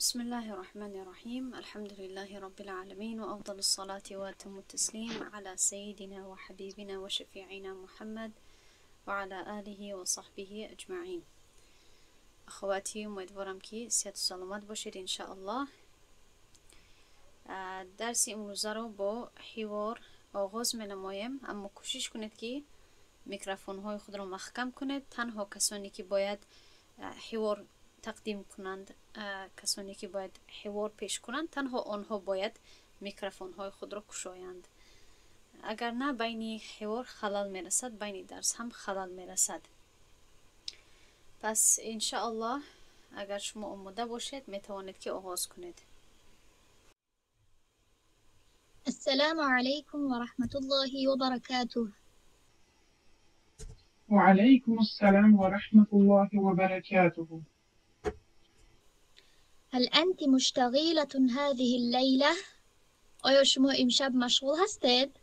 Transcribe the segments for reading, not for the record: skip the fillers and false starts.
بسم الله الرحمن الرحيم. الحمد لله رب العالمين، وأفضل الصلاة وأتم التسليم على سيدنا وحبيبنا وشفيعنا محمد وعلى آله وصحبه أجمعين. أخواتي، امیدوارم که صحت و سلامت باشید إن شاء الله. درس امروزه رو با حوار آغاز می‌نمایم، اما کوشش کنید که میکروفون های خود رو محکم کنید. تنها کسانی که باید حوار تقدیم کنند، کسانی که باید حوار پیش کنند، تنها آنها باید میکروفون های خود را گشایند. اگر نه بین حوار خلل میرسد، بین درس هم خلل میرسد. پس ان شاء الله اگر شما آماده باشید میتوانید که آغاز کنید. السلام عليكم ورحمة الله وبركاته. وعليكم السلام ورحمة الله وبركاته. هل أنت مشتغلة هذه الليلة؟ آیا شما امشب مشغول هستید؟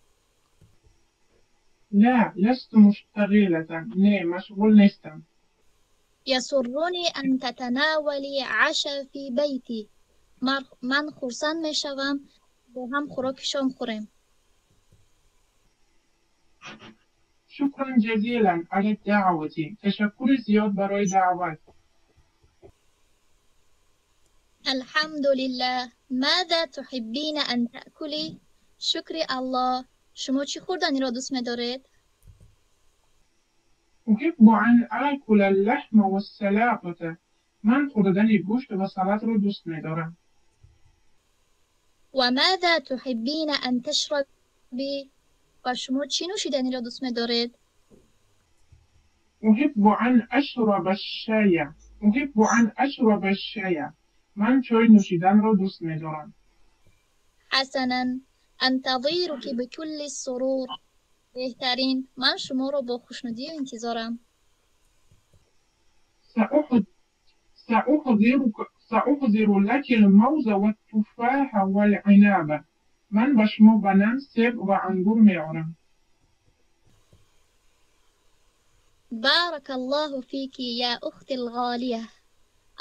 لا، لست مشتغلة. نه، مشغول نیستم. يسرني أن تتناولي عشاء في بيتي. من خرسند می شوم با هم خوراک شام خوریم. شكرا جزيلا على الدعوة. تشکر زیاد برای دعوت. الحمد لله. ماذا تحبين أن تأكلي؟ شکر الله. شما چی خوردنی را دوست می دارید؟ أحب أن آكل اللحم والسلطة. من خوردن گوشت و سالاد رو دوست می‌دارم. وماذا تحبين أن تشربي؟ و شما چی نوشیدنی را دوست می دارید؟ أحب أن أشرب الشاي. أحب أن أشرب الشاي. من چای نوشیدن رو دوست می‌دارم. حسنا، انتظرك بكل السرور. بهترین، من شما را با خوشنودی انتظارم. سأحضر لك الموز والتفاح والعنب. من به شما بنان، سیب و انگور میارم. بارك الله فيك يا أختي الغالية.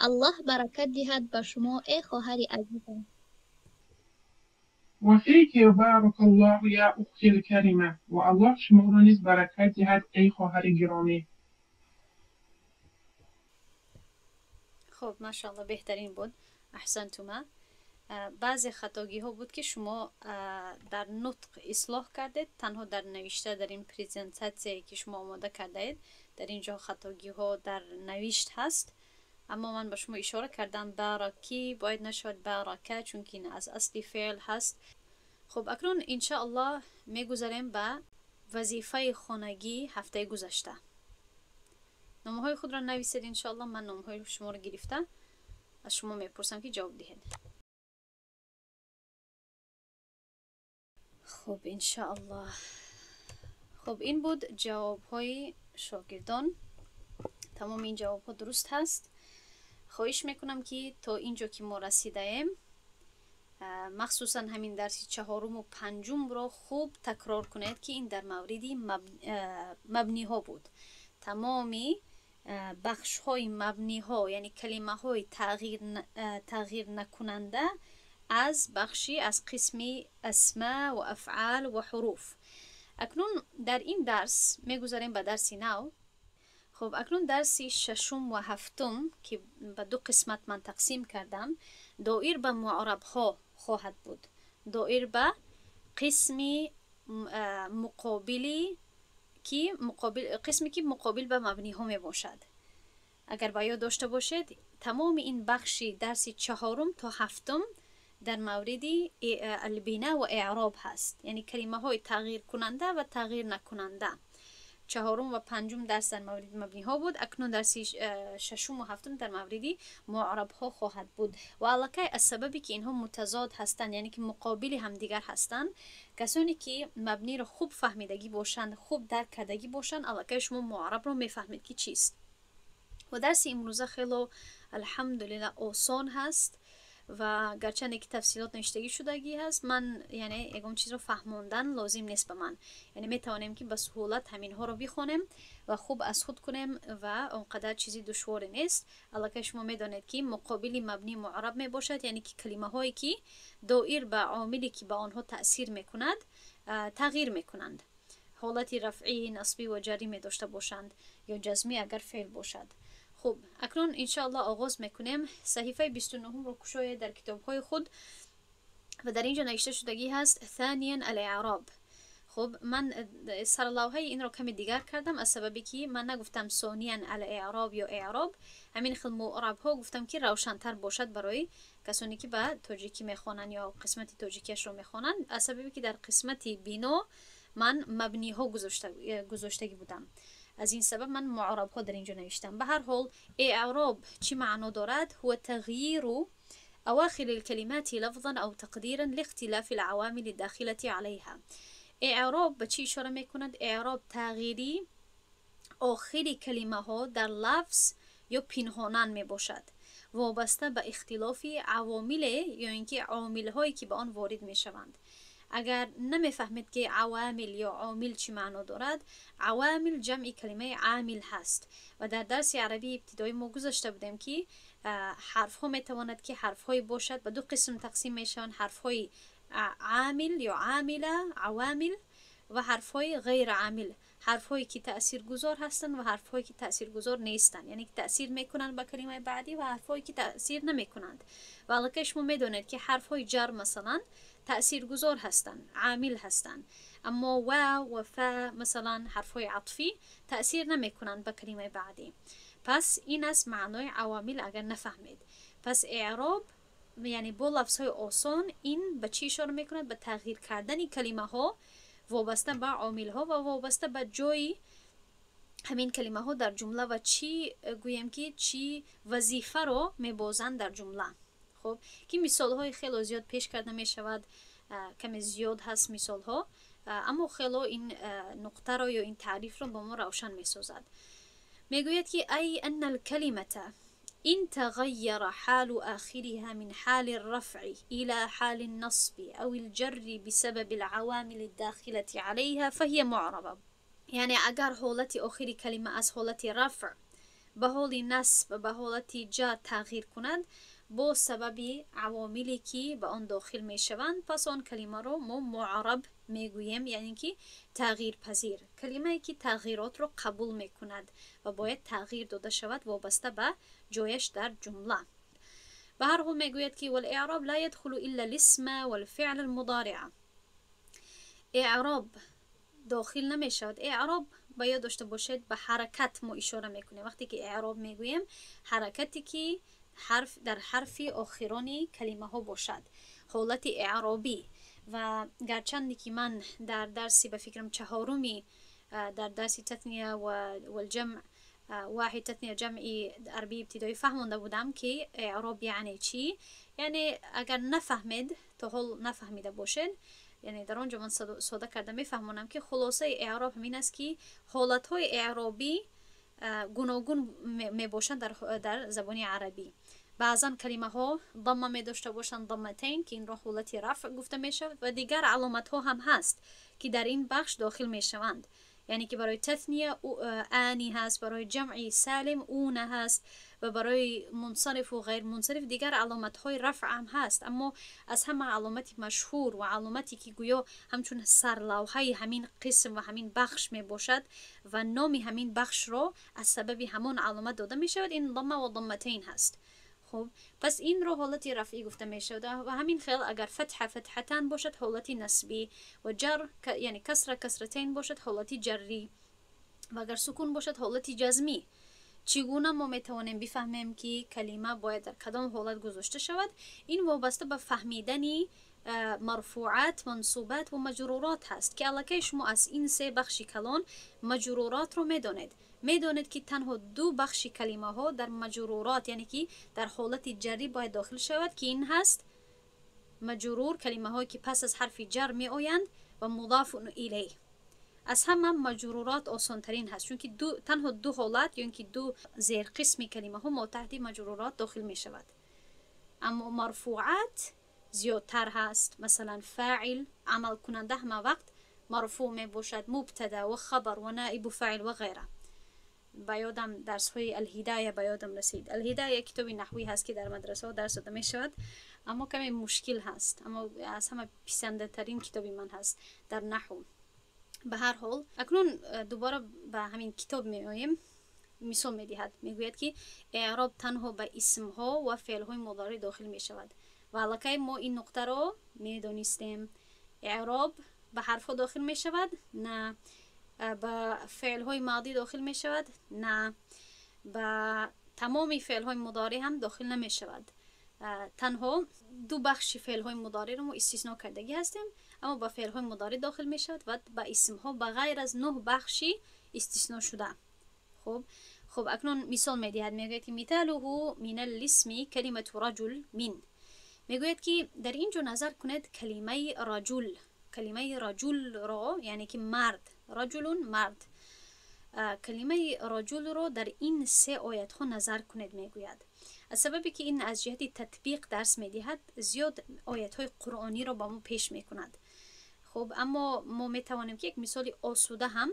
الله برکت دهد به شما ای خواهر عزیزم. و فیک بارک الله یا اختی الکریمه. و الله شما را نیز برکت دهد ای خواهر گرامی. خب ماشاءالله بهترین بود. احسنتم. بعضی خطاگی ها بود که شما در نطق اصلاح کردید، تنها در نوشته در این پریزنتاسی که شما آماده کردید در اینجا خطاگی ها در نوشت هست. اما من به شما اشاره کردم بارکی باید نشود بارکه، چون که این از اصلی فعل هست. خب اکنون انشاءالله میگذاریم به وظیفه خانگی هفته گذشته. نامه های خود را نویسید انشاءالله. من نامه های شما را گرفته از شما میپرسم که جواب دهید. خب انشاءالله. خب این بود جواب های شاگردان. تمام این جواب ها درست هست. خواهش میکنم که تا اینجا که ما رسیده ایم، مخصوصا همین درس چهارم و پنجم را خوب تکرار کنید که این در موردی مبنی ها بود. تمامی بخش های مبنی ها، یعنی کلمه های تغییر نکننده از بخشی از قسمی اسماء و افعال و حروف. اکنون در این درس میگذاریم به درس نو. خب اکنون درسی ششم و هفتم که به دو قسمت من تقسیم کردم، دایر به معرب ها خواهد بود. دایر به قسمی مقابلی که قسمی که مقابل به مبنی ها می باشد. اگر با یاد داشته باشید تمام این بخشی درسی چهارم تا هفتم در موردی البناء و اعراب هست، یعنی کلمه های تغییر کننده و تغییر نکننده. چهارم و پنجم درس در مورد مبنی ها بود. اکنون درس ششم و هفتم در مورد معرب ها خواهد بود. و علاقه از سببی که اینها متضاد هستند، یعنی که مقابل هم دیگر هستند، کسانی که مبنی رو خوب فهمیدگی باشند، خوب درک کردگی باشند، علاقه شما معرب رو میفهمید که چیست. و درس امروزه خیلی الحمدلله آسان هست و گرچه که تفصیلات نوشتگی شدگی هست، من یعنی یکم چیز رو فهموندن لازم نیست به من. یعنی میتوانیم که به سهولت همین ها رو بخونیم و خوب از خود کنیم و اونقدر چیزی دشوار نیست. البته شما میدانید که مقابل مبنی معرب می باشد، یعنی که کلمه هایی که دایر به عاملی که به آنها تأثیر میکند تغییر میکنند. حالتی رفعی، نصبی و جری می داشته باشند یا جزمی اگر فعل باشد. خب اکنون انشاءالله آغاز میکنیم. صحیفه 29 رو کشوی در کتاب های خود و در اینجا نوشته شدگی هست ثانیا الاعراب. خب من سرلوحه این رو کمی دیگر کردم از سببی که من نگفتم ثانیا الاعراب یا اعراب، همین خیلی معرب ها گفتم که روشن‌تر باشد برای کسانی که به تاجیکی میخوانن یا قسمت تاجیکیش رو میخوانن، از سببی که در قسمت بینو من مبنی ها گذاشتگی بودم. از این سبب من معرب ها در اینجا نوشتم. به هر حال اعراب چی معنا دارد؟ هو تغییر اواخر الكلمات لفظا او تقديرا لاختلاف العوامل الداخله عليها. اعراب به چی اشاره میکند؟ اعراب تغییری آخری کلمه ها در لفظ یا پنهانن می باشد، وابسته به اختلاف عوامل یا اینکه عامل هایی که به آن وارد می شوند. اگر نمیفهمید که عوامل یا عامل چی معنا دارد، عوامل جمع کلمه عامل هست و در درس عربی ابتدایی ما گذاشته بودیم که حرف ها میتواند که حرف های باشد به دو قسم تقسیم میشوند: حرف های عامل یا عامله عوامل و حرف های غیر عامل، حرف هایی که تأثیر گذار هستند و حرف هایی که تأثیر گذار نیستند، یعنی که تأثیر میکنند به کلمه بعدی و حرف هایی که تأثیر نمیکنند. و البته شما میدونید که حرف های جر مثلا تأثیر گذار هستند، عامل هستند، اما و فا مثلا حرف های عطفی تأثیر نمیکنند به کلمه بعدی. پس این است معنای عوامل اگر نفهمید. پس اعراب یعنی با لفظ های آسان این به چی اشاره میکند؟ به تغییر کردن کلمه ها وابسته به عامل ها و وابسته به جای همین کلمه ها در جمله و چی گویم که چی وظیفه رو میبازند در جمله. خب که مثال های خیلی زیاد پیش کرده می شود، کمی زیاد هست مثال ها، اما خیلی این نقطه رو یا این تعریف رو با ما روشن می سازد. میگوید که ای ان الكلمه إن تغير حال آخرها من حال الرفع إلى حال النصب أو الجر بسبب العوامل الداخلة عليها فهي معربة. يعني اگر حالت آخری کلمه از حالت رفع به حال نصب به حالت جر تغییر کند با سبب عواملی که به آن داخل می شوند، پس آن کلمه رو ما معرب میگوییم، یعنی که تغییر پذیر، کلمه که تغییرات رو قبول می کند و باید تغییر داده شود وابسته به جایش در جمله. به هر حال میگوید که والاعراب لا يدخل الا الاسم والفعل المضارع. اعراب داخل نمی شود. اعراب باید داشته باشید به حرکت ما اشاره میکنیم. وقتی که اعراب میگوییم حرکتی که حرف در حرف آخرانی کلمه ها باشد، حالت اعرابی. و گرچندی که من در درسی به فکرم چهارمی در درس تثنیه و الجمع واحد تثنیه جمعی عربی ابتدایی فهمونده بودم که اعراب یعنی چی، یعنی اگر نفهمید تا حال نفهمیده باشید، یعنی در آنجا من ساده کرده میفهمونم که خلاصه اعراب همین است که حالتهای اعرابی گوناگون می باشند در زبان عربی. بعضا کلمه ها ضمه می داشته باشند، ضمتین که این را حالت رفع گفته می شود، و دیگر علامت ها هم هست که در این بخش داخل می شوند، یعنی که برای تثنیه آنی هست، برای جمعی سالم اونه هست و برای منصرف و غیر منصرف دیگر علامت های رفع هم هست. اما از همه علامتی مشهور و علامتی که گویا همچون سرلوحه همین قسم و همین بخش می باشد و نام همین بخش را از سبب همون علامت داده می شود، این ضمه و ضمتین هست. خب پس این رو حالت رفعی گفته می شود و همین خیل اگر فتحتان باشد حالت نسبی و جر یعنی کسرتین باشد حالت جری و اگر سکون باشد حالت جزمی. چگونه ما میتوانیم بفهمیم که کلمه باید در کدام حالت گذاشته شود؟ این وابسته به فهمیدنی مرفوعات، منصوبات و مجرورات هست که الکی شما از این سه بخش کلان مجرورات رو میدونید که تنها دو بخش کلمه ها در مجرورات یعنی که در حالت جری باید داخل شود که این هست مجرور، کلمه هایی که پس از حرف جر می آیند، و مضاف الیه. از همه مجرورات آسان ترین هست چون که تنها دو حالت یعنی که دو زیر قسم کلمه ها تحت مجرورات داخل می شود. اما مرفوعات زیادتر هست. مثلا فاعل عمل کننده همه وقت مرفوع می باشد، مبتدا و خبر و نائب و فاعل و غیره. با یادم درس های الهدایه با یادم رسید. الهدایه کتابی نحوی هست که در مدرسه و درس داده می شود، اما کمی مشکل هست، اما از همه پسنده ترین کتابی من هست در نحو. به هر حال اکنون دوباره به همین کتاب می آییم. مثال می دهد، می گوید که اعراب تنها به اسم ها و فعل های مضارع داخل می شود و علاقه ما این نقطه را می دانستیم. اعراب به حرف ها داخل می شود؟ نه. به فعل های ماضی داخل می شود؟ نه. به تمامی فعل های مضارع هم داخل نمی شود. تنها دو بخش فعل های مضارع رو ما استثناء کردگی هستیم، اما با فعل های مضارع داخل می شود و با اسم ها به غیر از 9 بخشی استثناء شده. خب اکنون مثال می دهد، می گوید که مثاله من الاسم کلمه رجل من. می گوید که در اینجا نظر کنید کلمه رجل را، یعنی که مرد، رجل مرد، کلمه رجل را در این 3 آیت ها نظر کنید. می گوید از سببی که این از جهت تطبیق درس می دهد زیاد آیت های قرآنی را با ما پیش می کند. خب اما ما می توانیم که یک مثال آسوده هم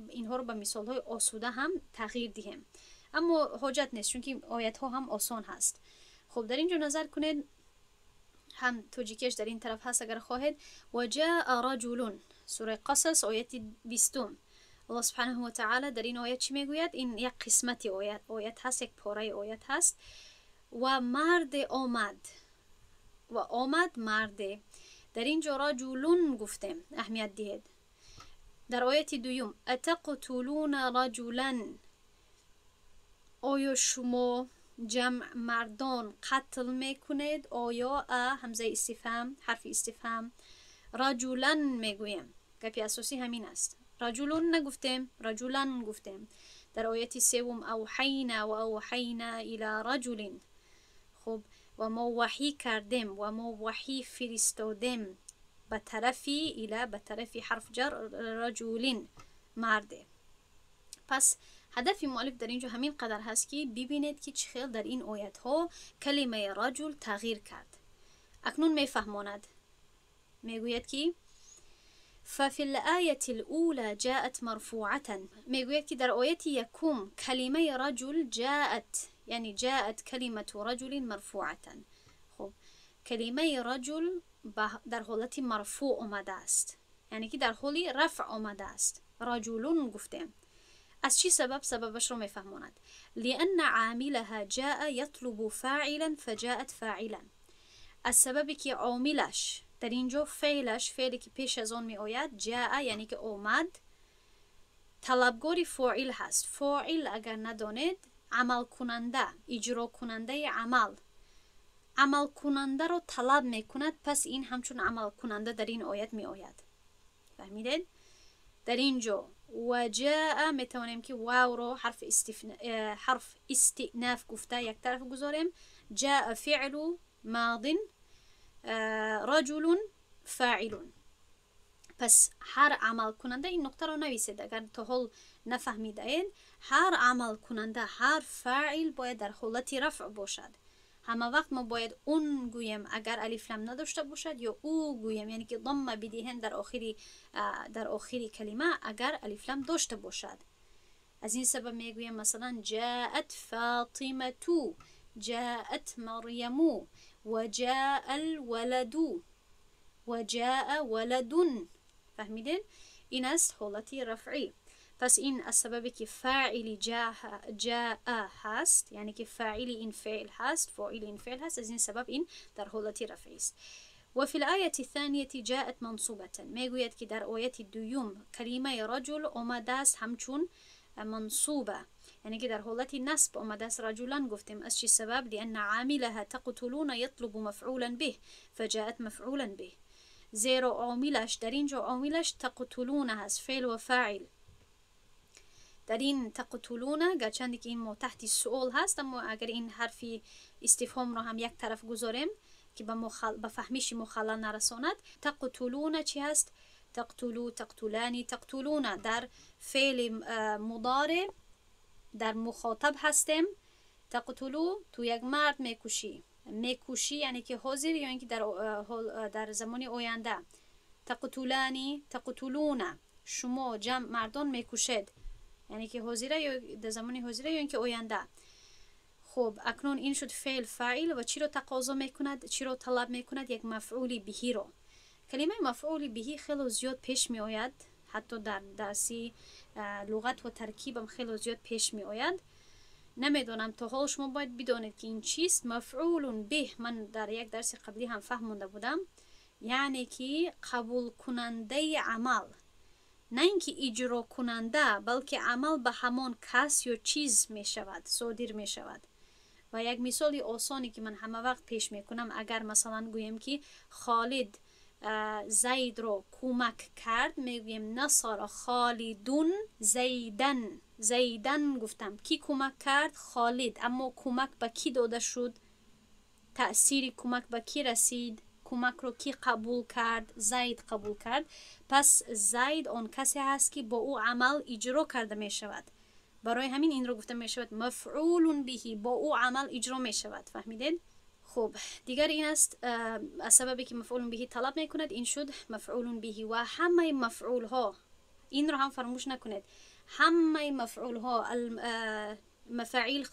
اینها رو به مثال های آسوده هم تغییر دهیم، اما حاجت نیست چون که آیت ها هم آسان هست. خب در اینجا نظر کنید، هم توجیکش در این طرف هست اگر خواهید. و جاء رجل، سوره قصص آیت 20. الله سبحانه و تعالی در این آیت چی میگوید؟ این یک قسمتی آیت هست، یک پاره آیت هست. و مرد آمد، و آمد مرد. در اینجا رجلون گفتیم، اهمیت دهید. در آیت 2 اتقتلون رجلا، آیا شما جمع مردان قتل میکنید؟ آیا همزه استفهام، حرف استفهام. رجلا میگویم، گپی اساسی همین است. رجلون نگفتیم، رجلا گفتیم. در آیت 3 اوحینا و اوحینا الی رجل. خب و ما وحی کردیم و ما وحی فرستادیم به طرفی، الی به طرفی حرف جر، رجولین مرده. پس هدف مؤلف در اینجا همین قدر هست که ببینید که چه در این آیت ها کلمه رجل تغییر کرد. اکنون میفهماند، میگوید که ففي الآية الأولى جاءت مرفوعة. میگوید که در آیت 1 کلمه رجل جاءت، یعنی جاءت کلمه رجل مرفوعة. خب کلمه رجل در حالت مرفوع آمده است، یعنی که در حالی رفع آمده است. رجلون گفتیم. از چی سبب؟ سببش رو میفهماند. لأن عاملها جاء يطلب فاعلا فجاءت فاعلا. از سببی که عاملش در اینجا فعلش، فعلی که پیش از آن می آید، جاء یعنی که آمد، طلبگاری فاعل هست. فاعل اگر ندانید، عمل کننده، اجرا کننده عمل کننده رو طلب می کند، پس این همچون عمل کننده در این آیت می آید. فهمیدید؟ در اینجا و جاء می توانیم که واو رو حرف استئناف گفته یک طرف گذاریم. جاء فعل ماض، رجل فاعل. پس هر عمل کننده، این نقطه رو نویسید اگر تا حال نفهمیده اید، هر عمل کننده، هر فاعل باید در حالت رفع باشد. همه وقت ما باید اون گویم اگر الف لام نداشته باشد، یا او گویم یعنی که ضمه بدهیم در آخری کلمه اگر الف لام داشته باشد. از این سبب میگویم مثلا جاءت فاطمه، جاءت مریم، و جاء الولد، و جاء ولد. فهمیدین؟ این است حالت رفعی. پس این از سببی که فاعلی جاء هست، یعنی که فاعلی این فعل هست، فاعل این فعل هست، از این سبب این در حالت رفعی است. و فی الآیه الثانیه جاءت منصوبه. میگوید که در آیت 2 کلمه رجل آمده است همچون منصوبه، یعنی که در حالت نصب آمده است. رجلان گفتیم از چه سبب؟ لأن عاملها تقتلون یطلب مفعولا به فجاءت مفعولا به. زیرا عاملش در اینجا عاملش تقتلون هست، فعل و فاعل. در این تقتلون گرچند که این ما تحت سؤال هست، اما اگر این حرفی استفهام را هم یک طرف گذاریم که به فهمیش مخلل نرساند، تقتلون چی هست؟ تقتلو، تقتلانی، تقتلون. در فعل مضارع در مخاطب هستیم. تقتلو تو یک مرد میکشی، میکوشی یعنی که حاضر یا اینکه در زمان آینده. تقتلانی تقتلون، شما جمع مردان میکوشید یعنی که حاضره یا در زمان حاضره یا اینکه آینده. خب اکنون این شد فعل فاعل و چی رو تقاضا میکند، چی رو طلب میکند؟ یک مفعول بهی رو. کلمه مفعول بهی خیلی زیاد پیش می آید، حتی در درسی لغت و ترکیب هم خیلی زیاد پیش می آید. نمیدونم تا حال شما باید بدانید که این چیست. مفعول به من در یک درس قبلی هم فهمونده بودم، یعنی که قبول کننده عمل، نه اینکه اجرا کننده، بلکه عمل به همان کس یا چیز می شود، صادر می شود. و یک مثال آسانی که من همه وقت پیش می کنم، اگر مثلا گویم که خالد زید رو کمک کرد، میگویم نصر خالدون زیدن. زیدن گفتم کی کمک کرد؟ خالد. اما کمک به کی داده شد؟ تأثیر کمک به کی رسید؟ کمک رو کی قبول کرد؟ زید قبول کرد. پس زید آن کسی هست که با او عمل اجرا کرده می شود. برای همین این رو گفته می شود مفعول بهی، با او عمل اجرا می شود. فهمیدید؟ خب دیگر این است از سببی که مفعول بهی طلب می کند، این شد مفعول بهی. و همه مفعول ها، این رو هم فراموش نکنید، همه مفعول ها مفاعیل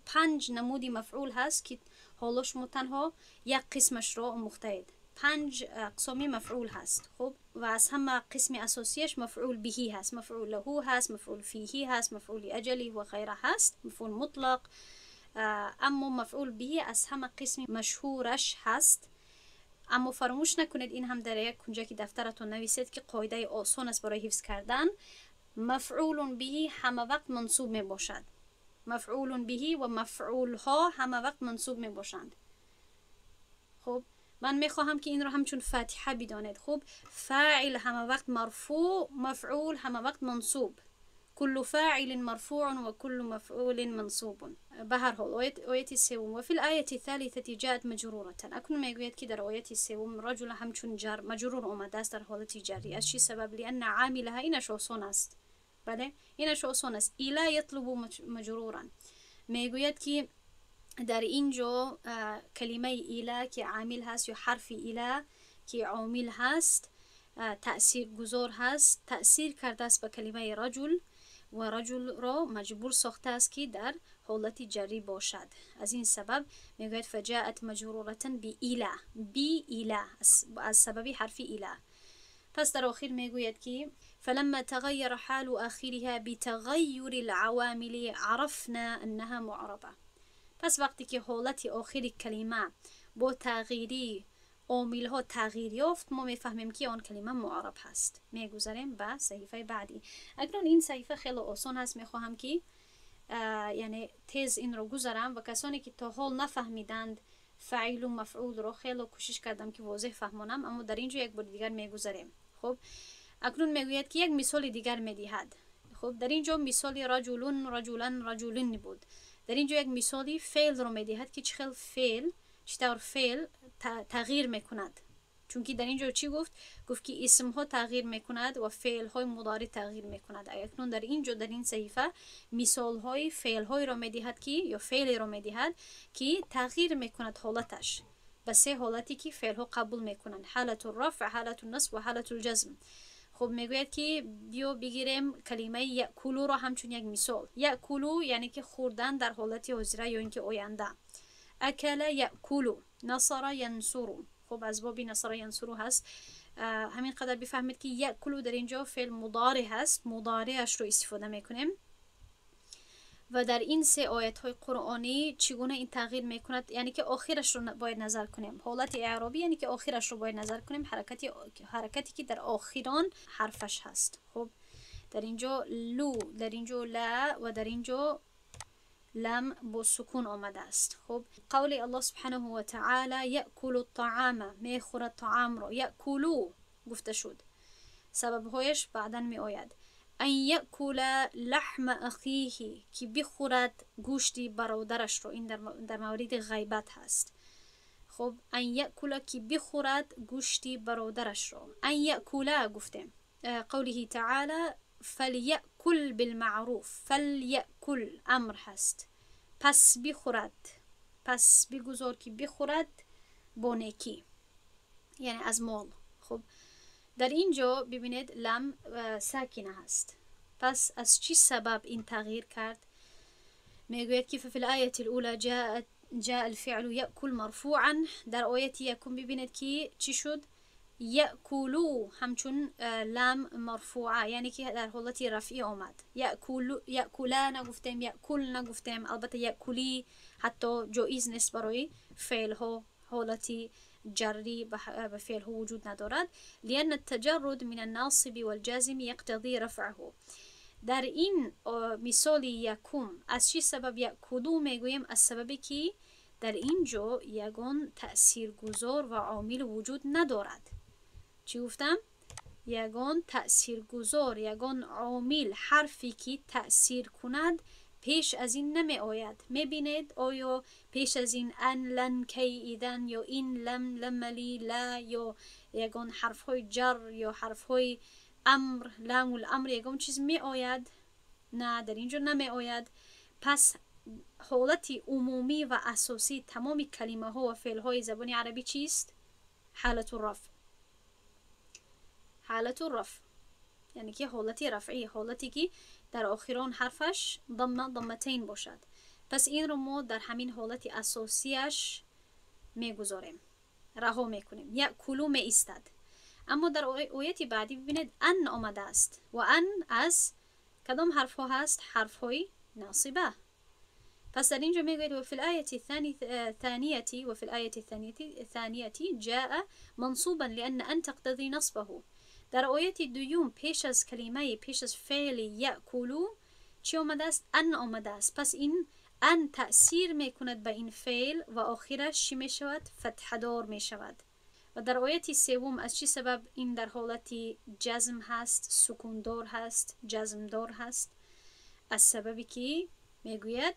5 نمودی مفعول هست که حالا شما تنها یک قسمش رو مختید. 5 اقسامی مفعول هست. خب و از همه قسم اساسیش مفعول بهی هست، مفعول له هست، مفعول فیهی هست، مفعول اجلی و غیره هست، مفعول مطلق. اما مفعول بهی از همه قسم مشهورش هست. اما فراموش نکنید این هم در یک کنجه که دفترتون نویسید که قاعده آسان است برای حفظ کردن. مفعول بهی همه وقت منصوب می باشد. مفعول بهی و مفعول ها همه وقت منصوب می باشند. خب من می خواهم که این رو همچون فاتحه بدانید. خب فاعل همه وقت مرفوع، مفعول همه وقت منصوب. كل فاعل مرفوع وكل مفعول منصوب. به هر حال آیت سوم و فی الآیه الثالثه جاءت مجروره. اکنون میگوید که در آیت سوم رجل همچون جر مجرور آمده است در حالت جری. از چی سبب؟ لان عاملها اینش آسان است. بله اینش آسان است. الی یطلب مجرورا. میگوید که در اینجا کلمه الی که عامل هست یا حرف الی که عامل هست، تأثیر گذار هست، تأثیر کرده است به کلمه رجل و رجل را مجبور ساخته است که در حالت جری باشد. از این سبب میگوید فجاءت مجرورة بی الی، از سبب حرف الی. پس در آخر میگوید که فلما تغیر حال آخرها بتغیر العوامل عرفنا انها معربه. پس وقتی که حالت آخر کلمه با تغییری عامل ها تغییر یافت، ما میفهمیم که آن کلمه معرب هست. میگذاریم به صحیفه بعدی. اکنون این صحیفه خیلی آسان هست، میخواهم که یعنی تیز این رو گذارم و کسانی که تا حال نفهمیدند فاعل و مفعول رو خیلی کوشش کردم که واضح فهمونم، اما در اینجا یک بار دیگر میگذاریم. خب اکنون میگوید که یک مثال دیگر میدهد. خب در اینجا مثال رجلون رجلن رجلین بود. در اینجا یک مثالی فعل رو میدهد که چطور فعل تغییر میکند. چون که در اینجا چی گفت که اسم ها تغییر میکند و فعل های مضارع تغییر میکند. اکنون در اینجا در این صحیفه مثال های فعل های را میدهد که یا فعل را میدهد که تغییر میکند حالتش به 3 حالتی که فعل ها قبول میکنند: حالت الرفع، حالت النصب و حالت الجزم. خب میگوید که بیا بگیریم کلمه یأکلو را همچون یک مثال. یأکلو یعنی که خوردن در حالت حاضره یا اینکه آینده. اکل یأکلو، نصر ینصرو. خب از باب نصر ینصرو هست. همین قدر بفهمید که یأکلو در اینجا فعل مضارع هست، مضارعش رو استفاده میکنیم. و در این 3 آیت های قرآنی چگونه این تغییر میکند، یعنی که آخرش رو باید نظر کنیم. حالت اعرابی یعنی که آخرش رو باید نظر کنیم، حرکتی که در آخران حرفش هست. خب در اینجا لو، در اینجا لا و در اینجا لم با سکون آمده است. خب قول الله سبحانه و تعالی یأکل الطعام، میخورد طعام را. یأکلو گفته شد، سبب هایش بعداً می آید. ان یأکل لحم اخیه، که بخورد گوشت برادرش رو. این در مورد غیبت هست. خب ان یأکل که بخورد گوشت برادرش رو. ان یأکل گفتیم. قوله تعالی فلیأکل بالمعروف، فلیأکل امر هست، پس بخورد. پس بگذار که بخورد با نیکی، یعنی از مال. خب در اینجا ببینید لم ساکنه هست. پس از چی سبب این تغییر کرد؟ میگوید که فی الآیه الاولى جاء الفعل یأکل مرفوعا. در آیه یکم ببینید که چی شد؟ یأکلو همچون لام مرفوعه، یعنی که در حالت رفعی آمد. یأکلا نگفتیم، یأکل نگفتیم. البته یأکلی حتی جایز نیست برای فعل ها، حالتی جری به فعل ها وجود ندارد. لأن التجرد من الناصب والجازم يقتضي رفعه. در این مثال یکم از چی سبب یأکلو میگویم؟ از سببی که در اینجا یگان تأثیرگذار و عامل وجود ندارد. چی گفتم؟ یگان تأثیرگذار، یگان عامل، حرفی که تأثیر کند پیش از این نمی آید. میبینید آیا پیش از این ان، لن، کی، ایدن یا این، لم، لملی، لا یا یگان حرف های جر یا حرف های امر، لام الامر یگان چیز می آید؟ نه، در اینجا نمی آید. پس حالت عمومی و اساسی تمام کلمه ها و فعل های زبان عربی چیست؟ حالت الرفع. حالت الرفع یعنی که حالتی رفعی، حالتی که در آخران حرفش ضمتین باشد. پس این رو ما در همین حالت اساسیش میگذاریم، رها میکنیم. یأکلو می ایستد. اما در آیه بعدی ببینید ان آمده است و ان از کدام حرف ها هست؟ حرف های ناصبه. پس در اینجا میگوید و فی الآیه الثانیه جاء منصوبا لأن ان تقتضی نصبه. در آیه دوم پیش از کلمه، پیش از فعل یأکلو چی آمده است؟ ان آمده است. پس این ان تأثیر میکند به این فعل و آخرش چی میشود؟ فتح دار میشود. و در آیه سوم از چی سبب این در حالت جزم هست، سکون دار هست، جزم دار هست؟ از سببی که میگوید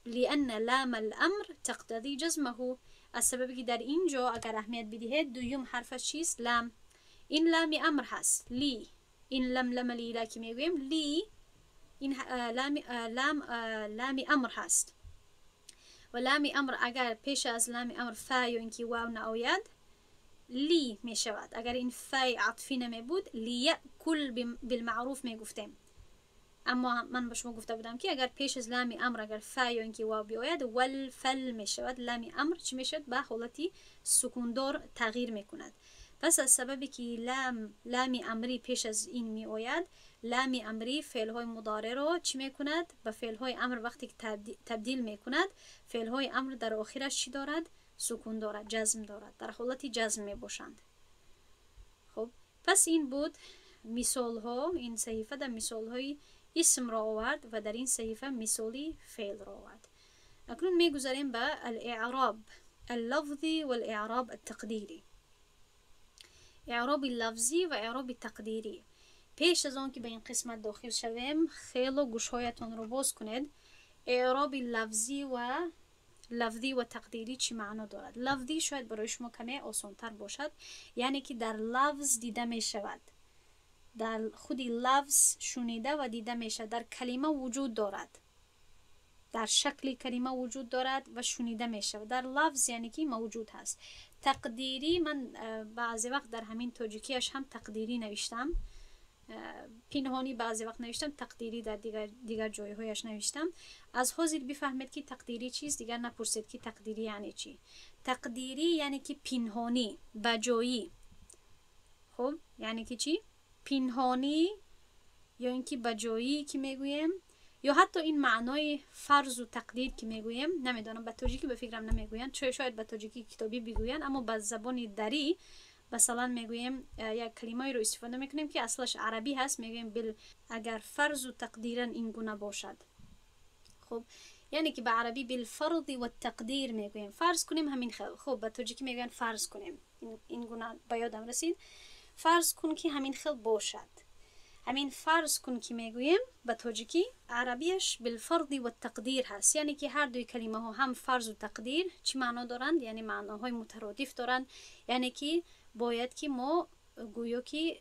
لأن لام الامر تقتضی جزمه. از سببی که در اینجا اگر اهمیت بدهید دوم حرفش چیست؟ لام. این لام امر هست، لی. این لم لی که میگویم لی، این لام امر هست. و لام امر اگر پیش از لام امر فا یا اینکه واو نآید لی می شود. اگر این فای عطفی نمی بود لیأکل بالمعروف می گفتیم. اما من به شما گفته بودم که اگر پیش از لام امر اگر فا یا اینکه واو بیاید والفل می شود. لام امر چی می شود؟ به حالتی سکوندار تغییر می کند. پس از سببی که لام امری پیش از این می آید، لام امری فعل های مضارع را چی می کند؟ به فعل های امر وقتی که تبدیل می کند، فعل های امر در آخرش چی دارد؟ سکون دارد، جزم دارد، در حالتی جزم می باشند. خب پس این بود مثال ها. این صحیفه در مثال های اسم را آورد و در این صحیفه مثالی فعل را آورد. اکنون می گذاریم به الاعراب اللفظی و الاعراب التقدیری. اعراب لفظی و اعراب تقدیری. پیش از آن که به این قسمت داخل شویم خیلی گوشهایتون رو باز کنید. اعراب لفظی و تقدیری چی معنا دارد؟ لفظی شاید برای شما کمی آسان‌تر باشد، یعنی که در لفظ دیده می شود، در خودی لفظ شنیده و دیده می شود، در کلمه وجود دارد، در شکل کلمه وجود دارد و شنیده می شود. در لفظ یعنی که موجود هست. تقدیری من بعضی وقت در همین تاجیکیش هم تقدیری نوشتم، پنهانی بعضی وقت نوشتم، تقدیری در دیگر جایهایش نوشتم. از حاضر بفهمید که تقدیری چیست، دیگر نپرسید که تقدیری یعنی چی. تقدیری یعنی که پنهانی، بجایی. خب یعنی که چی؟ پنهانی یا اینکه بجایی که میگویم، یا حتی این معنای فرض و تقدیر که میگویم، نمیدونم به تاجیکی به فکرم نمیگوین، شاید به تاجیکی کتابی بگوین، اما به زبان دری مثلا میگویم یک کلمه رو استفاده میکنیم که اصلش عربی هست، میگویم اگر فرض و تقدیرا این گونه باشد. خب یعنی که به عربی بالفرض و تقدیر میگویم، فرض کنیم همین خیلی. خب به تاجیکی میگوین فرض کنیم، این گونه به یادم رسید، فرض کن که همین خیلی باشد. همین فرض کن که میگویم به تاجیکی عربیش بالفرض و تقدیر هست، یعنی که هر دوی کلمه ها هم فرض و تقدیر چی معنا دارند؟ یعنی معناهای مترادف دارند. یعنی که باید که ما گویا که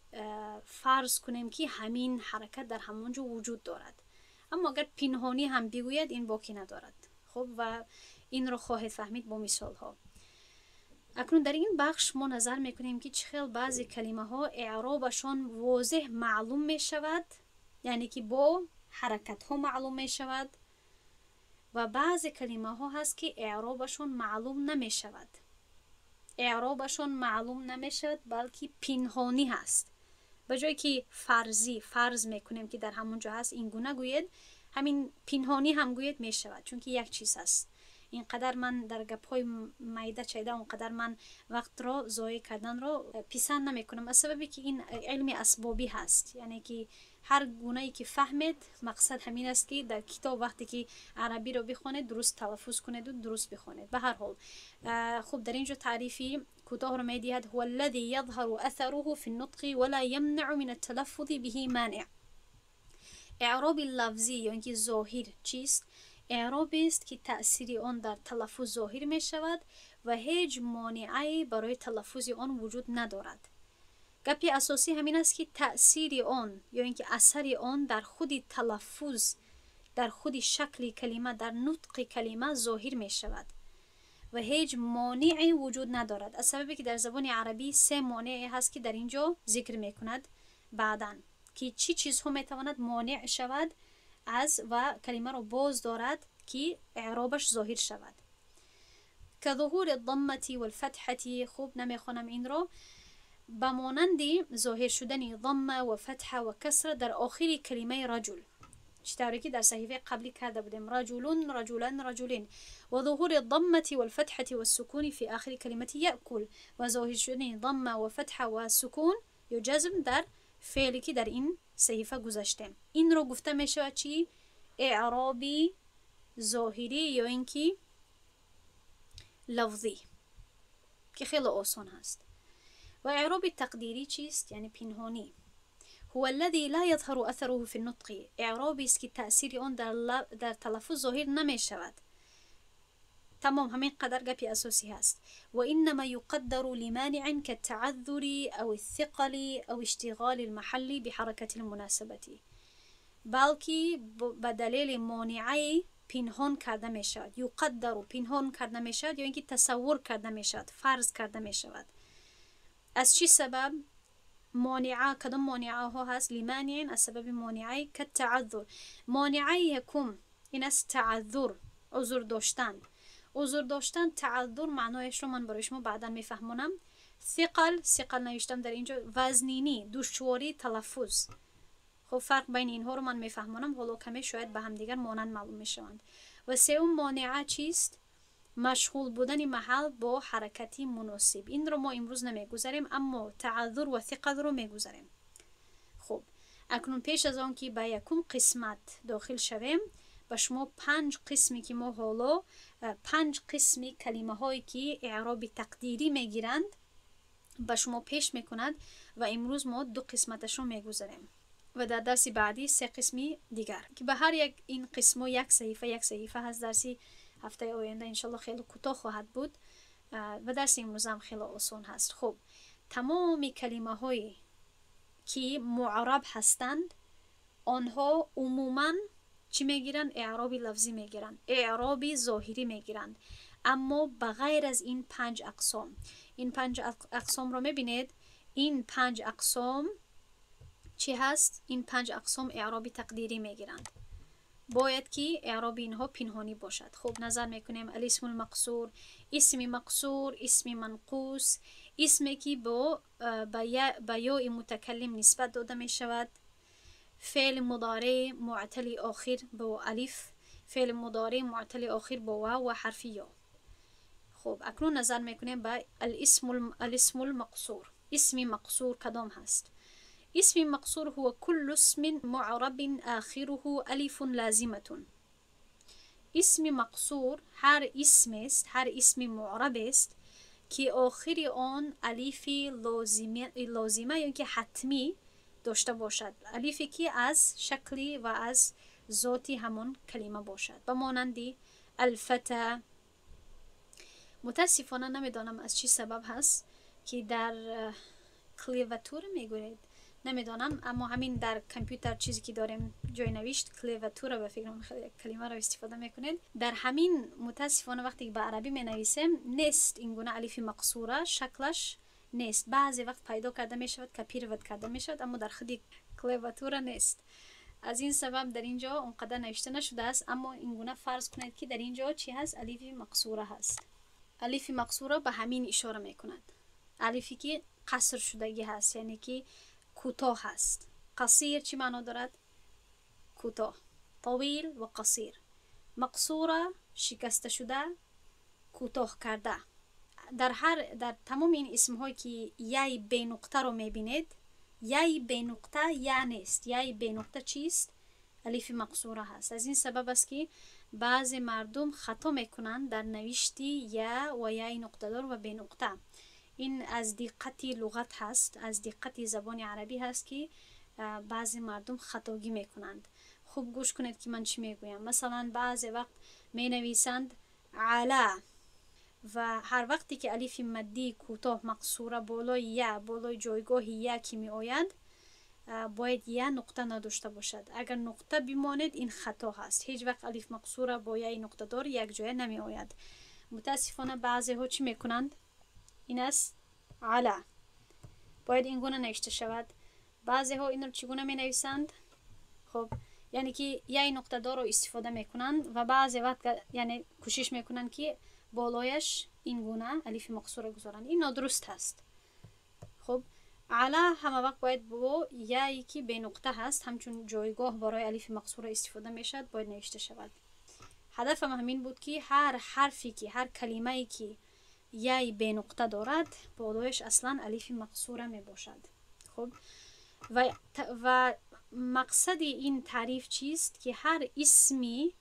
فرض کنیم که همین حرکت در همونجا وجود دارد، اما اگر پنهانی هم بگوید این باکی ندارد. خب و این رو خواهید فهمید با مثال ها. اکنون در این بخش ما نظر میکنیم که چخیل بعضی کلمه ها اعرابشان واضح معلوم می شود، یعنی که با حرکت ها معلوم می شود، و بعضی کلمه ها هست که اعرابشان معلوم نمی شود. اعرابشان معلوم نمی شود بلکه پنهانی هست. به جایی که فرض میکنیم که در همون جا هست این گونه گوید، همین پنهانی هم گوید می شود، چون که یک چیز هست. اینقدر من در گپ‌های میده چیده اونقدر من وقت را ضایع کردن را پسند نمی کنم، از سببی که این علم اسبابی هست، یعنی که هر گونه‌ای که فهمید مقصد همین است که در کتاب وقتی که عربی رو بخونید درست تلفظ کنید و درست بخونید. به هر حال خب در اینجا تعریفی کوتاه رو می‌دهد: هو الذي يظهر اثره في النطق ولا يمنع من التلفظ به مانع. اعراب لفظی یا اینکه ظاهر چیست؟ اعرابی است که تأثیر آن در تلفظ ظاهر می شود و هیچ مانعی برای تلفظ آن وجود ندارد. گپی اساسی همین است که تأثیر آن یا اینکه اثر آن در خود تلفظ، در خود شکل کلمه، در نطق کلمه ظاهر می شود و هیچ مانعی وجود ندارد، از سببی که در زبان عربی 3 مانعی هست که در اینجا ذکر می کند بعداً، که چی چیزها می تواند مانع شود از و کلمه رو باز دارد که اعرابش ظاهر شود. که ظهور الضمه والفتحه. خوب نمیخونم این رو. بمانند ظاهر شدن ضمه و فتحه و کسره در آخر کلمه رجل، چطوری که در صحیفه قبلی کرده بودیم: رجل، رجلان، رجلین. و ظهور الضمه والفتحه والسکون في آخر کلمه یأکل، و ظاهر شدن ضمه و فتحه و سکون یا جزم در فعلی که در این صحیفه گذاشتیم. این رو گفته می شود چی؟ اعرابی ظاهری یا اینکه لفظی، که خیلی آسان هست. و اعرابی تقدیری چیست؟ یعنی پنهانی. هو الذي لا يظهر اثره في النطق. اعرابی است که تأثیر آن در تلفظ ظاهر نمی شود. تمام، همین قدر گپی اساسی هست. و انما يقدر لمانع كالتعذر او الثقل او اشتغال المحل بحركة المناسبة. بلکه به دلیل مانعی پنهان کرده می شود. یقدر پنهان کرده می شود یا اینکه تصور کرده می شود، فرض کرده می شود. از چی سبب؟ مانعه. کدام مانعه ها هست؟ لمانع، از سبب مانعی كالتعذر. مانعی یکم این است تعذر، عذر داشتن. عذر داشتن، تعذر معنایش رو من برای شما بعدا میفهمونم. ثقل نوشتم در اینجا، وزنینی، دشواری تلفظ. خب فرق بین اینها رو من میفهمونم، حالا کمی شاید به هم دیگر مانند معلوم میشوند. و سوم مانعه چیست؟ مشغول بودن محل با حرکتی مناسب. این رو ما امروز نمیگذاریم، اما تعذر و ثقل رو میگذاریم. خب اکنون پیش از آن که به یکم قسمت داخل شویم، به شما 5 قسمی که ما حالا 5 قسمی کلمه هایی که اعراب تقدیری میگیرند به شما پیش میکند و امروز ما 2 قسمتش رو میگذاریم و در درس بعدی 3 قسمی دیگر که به هر یک این قسم یک صحیفه هست. درسی هفته آینده انشالله خیلی کوتاه خواهد بود و درس امروز هم خیلی آسان هست. خب تمام کلمه هایی که معرب هستند آنها عموماً چی میگیرن؟ اعرابی لفظی میگیرن، اعرابی ظاهری میگیرن، اما بغیر از این 5 اقسام. این 5 اقسام رو میبینید. این 5 اقسام چی هست؟ این 5 اقسام اعرابی تقدیری میگیرند. باید که اعراب اینها پنهانی باشد. خب نظر میکنیم: الاسم المقصور، اسم مقصور، اسم منقوص، اسمی که با یا متکلم نسبت داده می شود، فعل مضارع معتل آخر با الف، فعل مضارع معتل آخر با واو و حرف یا. خب اکنون نظر میکنیم با الاسم المقصور. اسم مقصور کدام هست؟ اسم مقصور هو كل اسم معرب آخره الف لازمة. اسم مقصور هر اسم است، هر اسم معرب است که آخر آن الف لازمه یا که حتمی داشته باشد. الفی که از شکلی و از ذاتی همون کلمه باشد. به مانندی الفتى. متاسفانه نمیدانم از چی سبب هست که در کلیواتور میگوید نمیدانم، اما همین در کامپیوتر چیزی که داریم جای نوشت کلیواتورا به فکرم کلمه رو استفاده میکنید. در همین متاسفانه وقتی به عربی می نویسیم نیست این گونه الف مقصوره، شکلش نیست. بعضی وقت پیدا کرده می شود که پیروت کرده می شود، اما در خود کلیواتورا نیست. از این سبب در اینجا اونقدر نوشته نشده است، اما این گونه فرض کنید که در اینجا چی هست؟ الف مقصوره هست. الف مقصوره به همین اشاره میکند. الفی که قصر شدگی هست، یعنی که کوتاه هست. قصیر چی معنا دارد؟ کوتاه. طویل و قصیر. مقصوره شکسته شده، کوتاه کرده. در تمام این اسم هایی که یای به نقطه رو میبینید، یای به نقطه یا نیست. یای به نقطه چیست؟ الف مقصوره هست. از این سبب است که بعضی مردم خطا میکنند در نوشتی یا و یای نقطه دار و به نقطه. این از دقت لغت هست، از دقت زبان عربی هست که بعضی مردم خطاگی میکنند. خوب گوش کنید که من چی میگویم. مثلا بعضی وقت می نویسند علا و هر وقتی که الف مدی کوتاه مقصوره بالای یا، بالای جایگاه یا که می آید، باید یا نقطه نداشته باشد. اگر نقطه بماند این خطا هست. هیچ وقت الف مقصوره با یا نقطه دار یک جای نمی آید. متاسفانه بعضی ها چی میکنند؟ این است علا، باید این گونه نوشته شود. بعضی ها این رو چگونه می نویسند؟ خب یعنی که یا نقطه دار رو استفاده میکنند و بعضی وقت یعنی کوشش میکنند که بالایش این گونه الف مقصوره گذارند. این نادرست هست. خب علا همه وقت باید با یایی که به نقطه هست، همچون جایگاه برای الف مقصوره استفاده میشد، باید نوشته شود. هدفم همین بود که هر حرفی که، هر کلمه‌ای که یای به نقطه دارد، بالایش اصلا الف مقصوره می باشد. خب و مقصد این تعریف چیست؟ که هر اسمی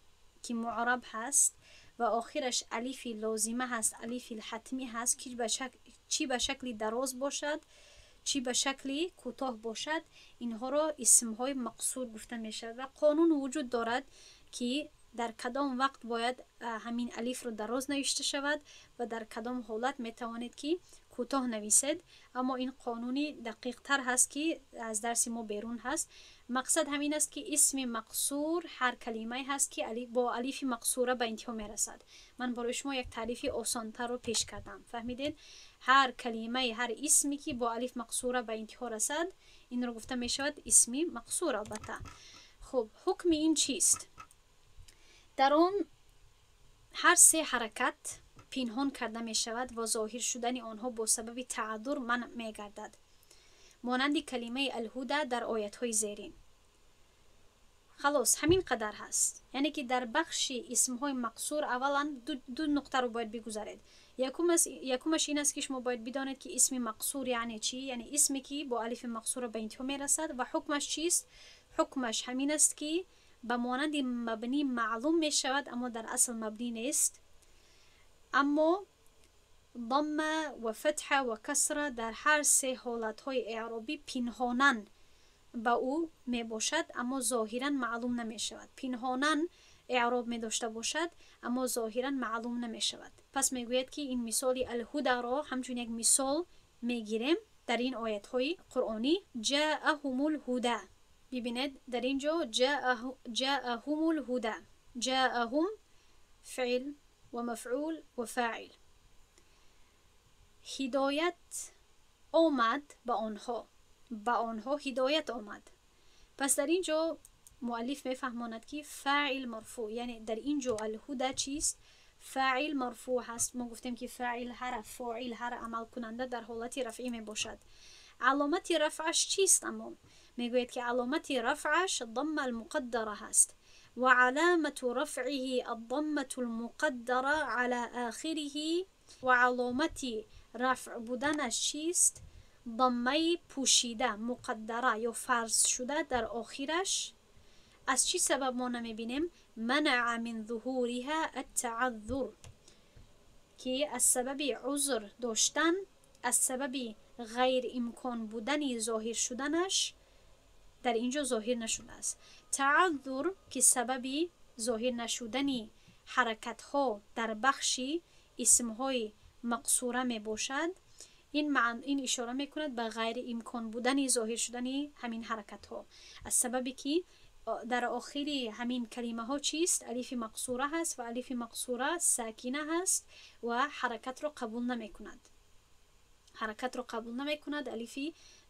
که معرب هست و آخرش الف لازمه هست، الف الحتمی هست، چی به شکل دراز باشد، چی به شکل کوتاه باشد، اینها را اسمهای مقصور گفته می شود. و قانون وجود دارد که در کدام وقت باید همین الف رو دراز نوشته شود و در کدام حالت می توانید که کوتاه نویسید. اما این قانونی دقیق تر هست که از درس ما بیرون هست. مقصد همین است که اسم مقصور هر کلمه هست که با الف مقصوره به انتها می رسد. من برای شما یک تعریف آسان تر رو پیش کردم. فهمیدید؟ هر کلمه، هر اسمی که با الف مقصوره به انتها رسد، این رو گفته می شود اسم مقصور. البته خب حکم این چیست؟ در آن هر سه حرکت پنهان کرده می شود و ظاهر شدن آنها با سبب تعذر منع می گردد، مانند کلمه الهدى در آیت های زیرین. خلاص همین قدر هست. یعنی که در بخش اسم های مقصور اولا دو نقطه رو باید بگذارید. یکمش این است که شما باید بدانید که اسم مقصور یعنی چی، یعنی اسمی که با الف مقصور به انتها می رسد. و حکمش چیست؟ حکمش همین است که به مانند مبنی معلوم می شود، اما در اصل مبنی نیست. اما ضمه و فتحه و کسره در هر سه حالت های اعرابی پنهانن با او می باشد، اما ظاهرا معلوم نمی شود. پنهانن اعراب می داشته باشد، اما ظاهرا معلوم نمی شود. پس می گوید که این مثال الهدى را همچون یک مثال می گیریم در این آیت های قرآنی. جاءهم الهدى، ببینید در اینجا جاءهم الهدى، جاءهم فعل و مفعول و فاعل. هدایت آمد به آنها هدایت آمد. پس در اینجا مؤلف میفهماند که فاعل مرفوع، یعنی در اینجا الهدى چیست؟ فاعل مرفوع هست. ما گفتیم که فاعل هر عمل کننده در حالت رفعی می باشد. علامت رفعش چیست؟ اما میگوید که علامت رفعش ضمه المقدره هست و علامت رفعه الضمه المقدره على آخره. و علامت رفع بودنش چیست؟ ضمه پوشیده مقدره یا فرض شده در آخرش. از چی سبب ما نمیبینیم؟ منع من ظهورها التعذر، که از سبب عذر داشتن، از سبب غیر امکان بودن ظاهر شدنش در اینجا ظاهر نشده است. تعذر که سبب ظاهر نشدن حرکت ها در بخش اسم های مقصوره می باشد. این اشاره میکند به غیر امکان بودن ظاهر شدن همین حرکت ها، از سببی که در آخری همین کلمه ها چیست؟ الف مقصوره هست و الف مقصوره ساکنه هست و حرکت رو قبول نمی کند. حرکت رو قبول نمی کند. الف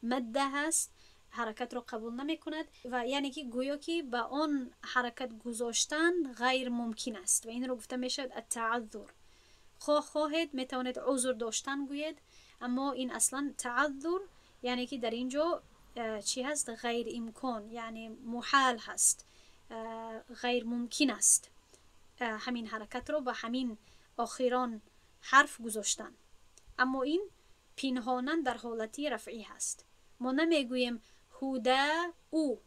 مده هست، حرکت رو قبول نمی کند و یعنی که گویا که به آن حرکت گذاشتن غیر ممکن است و این رو گفته میشد التعذر. خواهید میتواند عذر داشتن گوید، اما این اصلا تعذر یعنی که در اینجا چی هست؟ غیر امکان، یعنی محال هست، غیر ممکن است همین حرکت رو به همین آخران حرف گذاشتن. اما این پنهانن در حالتی رفعی هست. ما نمیگویم هدا او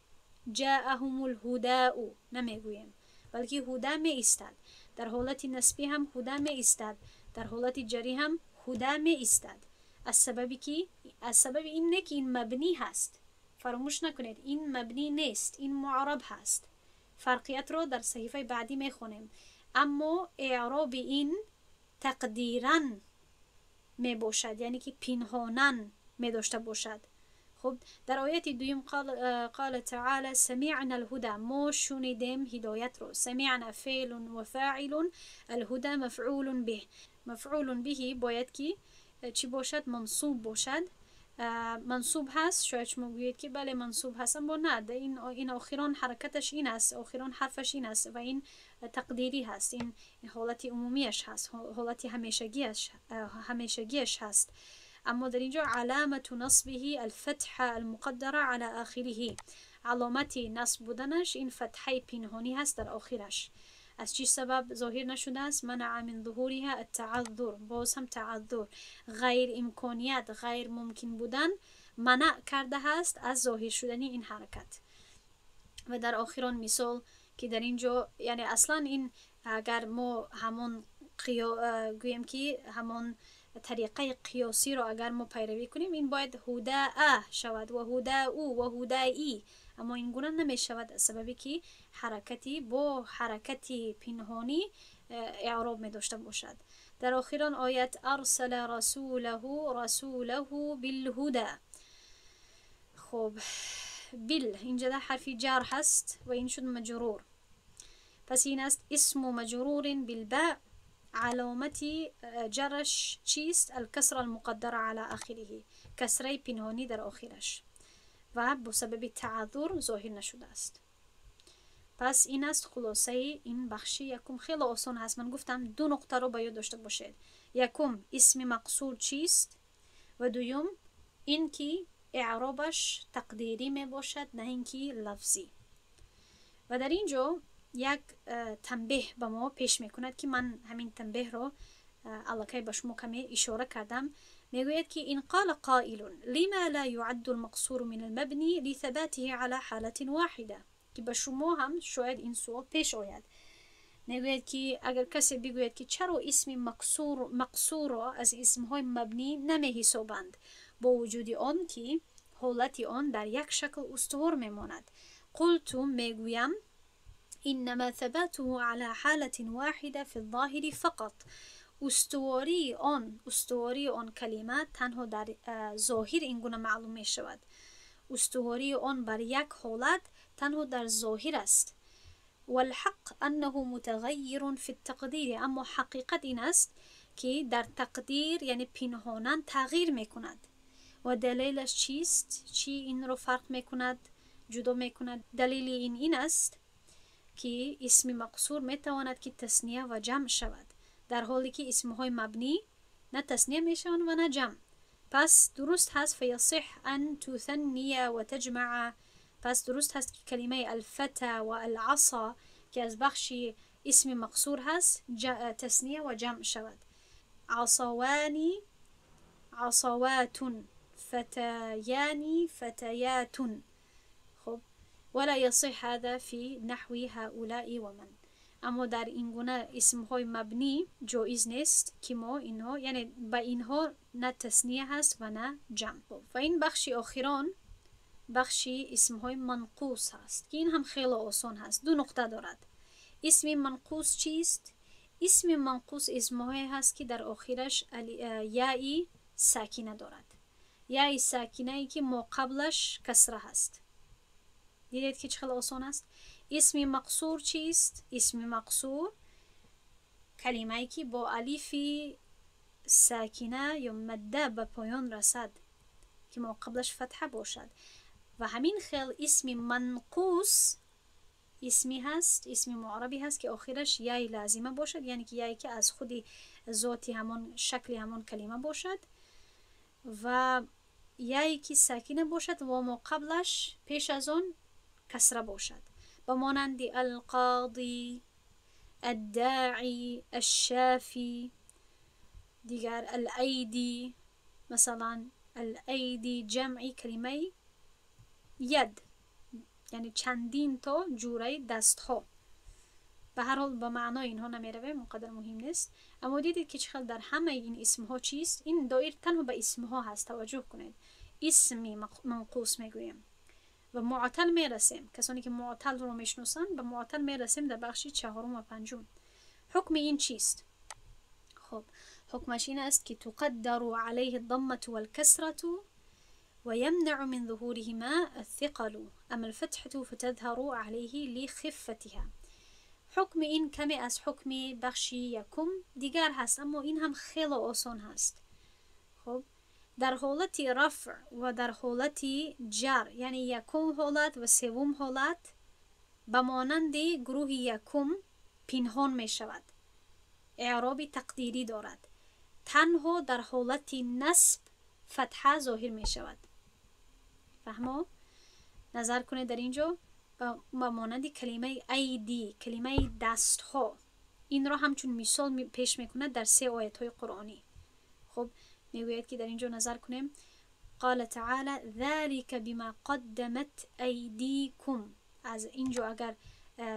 جاءهم الهدا او، نمیگویم، بلکه هدا می ایستد. در حالت نسبی هم هدا می ایستد، در حالت جری هم هدا می ایستد. از سبب این نه که این مبنی هست. فراموش نکنید این مبنی نیست، این معرب هست. فرقیت رو در صحیفه بعدی می خونیم. اما اعراب این تقدیراً می باشد، یعنی که پنهانن می داشته باشد. خب در آیت دویم قال تعالی سمعنا الهدى، ما شنیدیم هدایت رو. سمعنا فعل و فاعل، الهدى مفعول به. مفعول به باید که چی باشد؟ منصوب باشد. منصوب هست. شاید شما بگویید که بله منصوب هست، اما نه، این آخران حرکتش این است، آخران حرفش این است و این تقدیری هست. این حالت عمومیش هست، حالت همیشگیش هست. اما در اینجا علامت نصبه الفتحه المقدره على آخره، علامت نصب بودنش این فتحه پنهانی هست در آخرش. از چی سبب ظاهر نشده است؟ منع من ظهورها التعذر، باز هم تعذر، غیر امکانیت، غیر ممکن بودن منع کرده هست از ظاهر شدن این حرکت. و در آخران مثال که در اینجا یعنی اصلا این اگر ما همون گویم که همون طریقه قیاسی رو اگر ما پیروی کنیم، این باید هدا شود و هدا او و هدا ای، اما این گونه نمی شود از سببی که حرکتی با حرکتی پنهانی اعراب می داشته باشد. در آخران آیت ارسل رسوله بالهدى. خب بل اینجا در حرفی جر هست و این شد مجرور، پس این است اسم مجرور بالباء، علامتی جرش چیست؟ الکسر المقدر على آخره، کسره پنهانی در آخرش و بسبب تعذر ظاهر نشده است. پس این است خلاصه این بخشی یکم. خیلی آسان هست. من گفتم دو نقطه رو باید داشته باشید. یکم اسم مقصور چیست و دوم این که اعرابش تقدیری می باشد نه اینکه لفظی. و در اینجا یک تنبیه به ما پیش میکند که من همین تنبیه رو الکی به شما کمی اشاره کردم. میگوید که این قال قائل لما لا يعد المقصور من المبني لثباته على حالة واحدة، که به شما هم شاید این سوال پیش آید. میگوید که اگر کسی بگوید که چرا اسم مقصور را از اسمهای مبنی نمی حسابند با وجود آن که حالت آن در یک شکل استوار میماند، قلت میگویم انما ثباته على حالة واحدة في الظاهر فقط، استواری آن کلمه تنها در ظاهر این گونه معلوم می شود. استواری آن بر یک حالت تنها در ظاهر است. والحق انه متغیر فی التقدیر، اما حقیقت این است که در تقدیر یعنی پنهانا تغییر می کند. و دلیلش چیست؟ چی این رو فرق می کند، جدا می کند؟ دلیل این است که اسم مقصور می تواند که تثنیه و جمع شود، در حالی که اسمهای مبنی نه تثنیه می شوند و نه جمع. پس درست هست فیصح ان تثنیه و تجمع. پس درست هست که کلمه الفتا و العصا که از بخشی اسم مقصور هست تثنیه و جمع شود. عصوانی عصواتون، فتیانی فتیاتون. خب ولا يصح هذا في نحو هؤلاء و من. اما در این گونه اسمهای مبنی جایز نیست که ما اینها یعنی با اینها نه تثنیه هست و نه جمع. و این بخشی آخران بخشی اسمهای منقوص هست که این هم خیلی آسان هست. دو نقطه دارد. اسم منقوص چیست؟ اسم منقوص اسمهایی هست که در آخرش یایی ساکینه دارد. یای ساکینه ای که ما قبلش کسره هست. دیدید که چقدر آسان است. اسم مقصور چیست؟ اسم مقصور کلمه ای که با الیفی ساکینه یا مده به پایان رسد که ما قبلش فتحه باشد. و همین خیل اسم منقوص اسمی هست، اسم معربی هست که آخرش یای لازمه باشد، یعنی که یایی که از خودی ذاتی همون شکلی همون کلمه باشد و یایی که ساکینه باشد و ما قبلش پیش از اون کسره باشد. به مانند القاضی، الداعی، الشافی. دیگر الایدی، مثلا الایدی جمعی کلمه ید، یعنی چندین تا جوره دست ها. به هر حال به معنای اینها نمیروه، مقدر مهم نیست. اما دیدید که چقدر در همه این اسم ها چیست؟ این دایر تنها به اسم ها هست. توجه کنید. اسمی منقوص میگویم و معطل میرسیم. کسانی که معطل رو میشناسن به معطل میرسیم در بخش چهارم و پنجم. حکم این چیست؟ خب حکمش این است که تقدر علیه الضمة والكسرة ويمنع من ظهورهما الثقل اما الفتحة فتظهر عليه لخفتها. حکم این کمی از حکم بخش یکم دیگر هست، اما این هم خیلی آسان هست. خب در حالت رفع و در حالت جر، یعنی یکم حالت و سوم حالت به مانند گروه یکم پنهان می شود، اعراب تقدیری دارد. تنها در حالت نصب فتحه ظاهر می شود. فهمو؟ نظر کنید در اینجا با مانند کلمه ایدی، کلمه دست ها، این را همچون مثال پیش میکنه در 3 آیت های قرآنی. خب میگوید که در اینجا نظر کنیم. قال تعالی ذلك بما قدمت ایدیکم. از اینجا اگر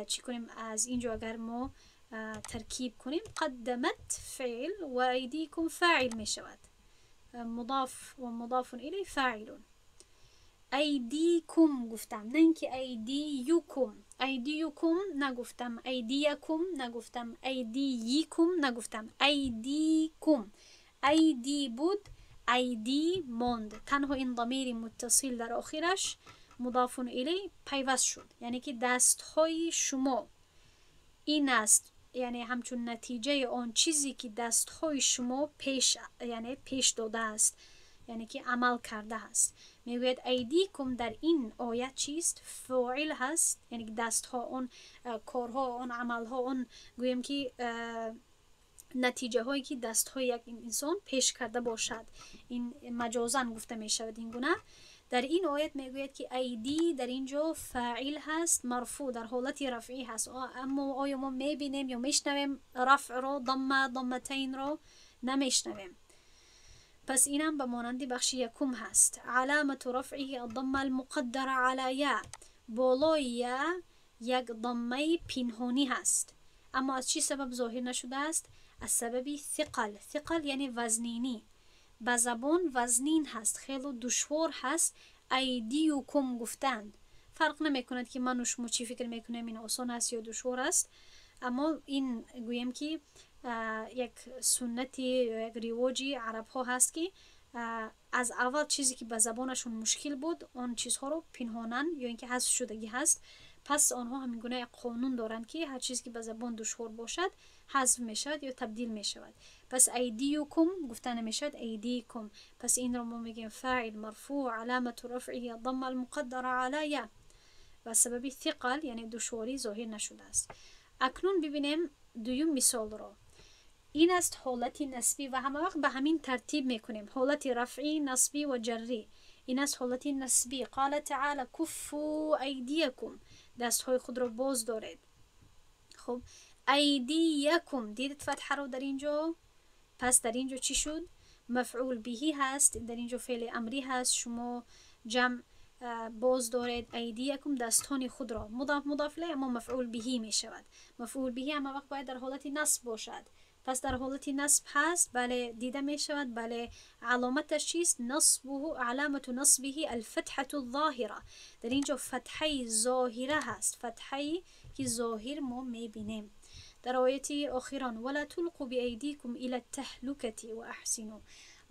چی کنیم؟ از اینجا اگر ما ترکیب کنیم قدمت فعل و ایدیکم فاعل می شود، مضاف و مضاف الیه فاعلون. ایدیکم گفتم، نه اینکه ایدیکم. ایدیکم نگفتم، ایدیکم نگفتم، ایدیکم نگفتم، ایدیکم. ایدی بود، ایدی ماند. تنها این ضمیر متصل در آخرش مضاف الیه پیوست شد، یعنی که دستهای شما. این است یعنی همچون نتیجه آن چیزی که دستهای شما پیش داده است، یعنی که عمل کرده است. میگوید ایدیکم در این آیت چیست؟ فاعل هست، یعنی دستها، اون کارها، اون عملها، اون گویم که نتیجه هایی که دستهای یک انسان پیش کرده باشد. این مجازن گفته می شود این گونه. در این آیت میگوید که ایدی در اینجا فاعل هست، مرفوع، در حالت رفعی هست. اما آیا ما میبینیم یا میشنویم رفع را، ضمتین را نمیشنویم. پس اینم به مانند بخش یکم هست. علامت رفعه الضمه المقدره علی یا، بالای یا یک ضمه پنهانی هست، اما از چی سبب ظاهر نشده است؟ از سبب ثقل. ثقل یعنی وزنینی، به زبان وزنین هست، خیلی دشوار هست ایدیکم گفتن. فرق نمی کند که من و شما چی فکر میکنیم این آسان است یا دشوار است، اما این گویم که یک سنتی یا یک رواجی عرب ها هست که از اول چیزی که به زبانشون مشکل بود اون چیزها رو پنهانن یا اینکه حذف شدگی هست. پس آنها همین گونه یک قانون دارند که هر چیزی که به زبان دشوار باشد حذف می شود یا تبدیل می شود. پس ایدیکم گفتن نمی شود ایدیکم. پس این رو ما میگیم فاعل مرفوع علامت رفعه الضمه المقدره علی یا، و سبب ثقل یعنی دشواری ظاهر نشده است. اکنون ببینیم دویم مثال را. این است حالت نسبی و همه وقت به همین ترتیب میکنیم، حالت رفعی، نسبی و جری. این است حالت نسبی. قال تعالی کفوا ایدیکم، دستهای خود را باز دارید. خب ایدیکم دیدید فتحه رو در اینجا. پس در اینجا چی شد؟ مفعول بهی هست، در اینجا فعل امری هست. شما جمع باز دارید ایدیکم، دستان خود را. مضاف الیه اما مفعول بهی می شود. مفعول بهی همه وقت باید در حالت نصب باشد. پس در حالت نصب هست، بله دیده می شود. بله علامتش چیست؟ نصبه، علامت نصبه الفتحة الظاهره. در اینجا فتحه ظاهره هست، فتحه که ظاهر ما می بینیم. در آیت آخران ولا تلقوا بأيديكم إلى التهلكة وأحسنوا،